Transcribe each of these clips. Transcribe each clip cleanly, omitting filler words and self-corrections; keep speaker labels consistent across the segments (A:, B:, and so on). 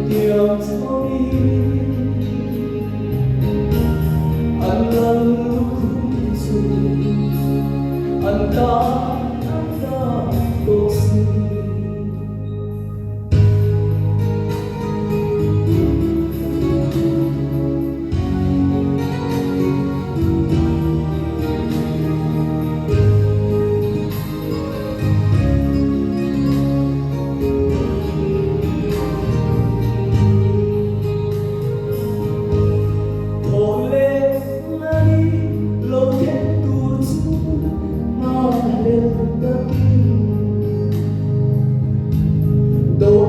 A: tiếng thôi anh lần lúc khung dù anh ta tô xin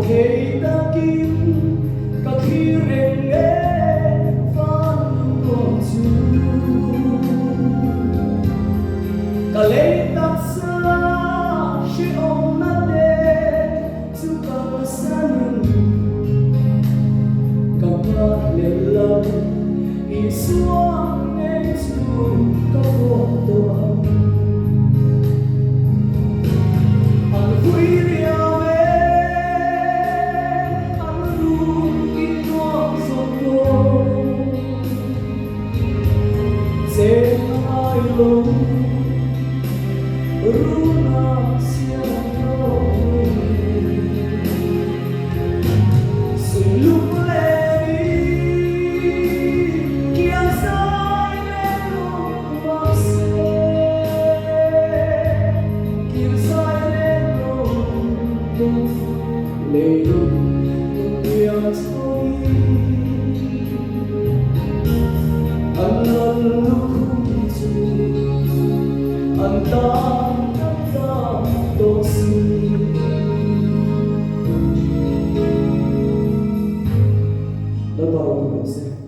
A: khi ta kim cả khi rèn nghe phan còn chu cả lấy ta xa khi ông na đê chu cả san cả ba lên lòng ý xuống nghe chu cả bộ tổ anh vui se ai lo runa siamo se lumeni chi sai non passe chi sai non lei non dia soi anh ta tô xin đó bao nhiêu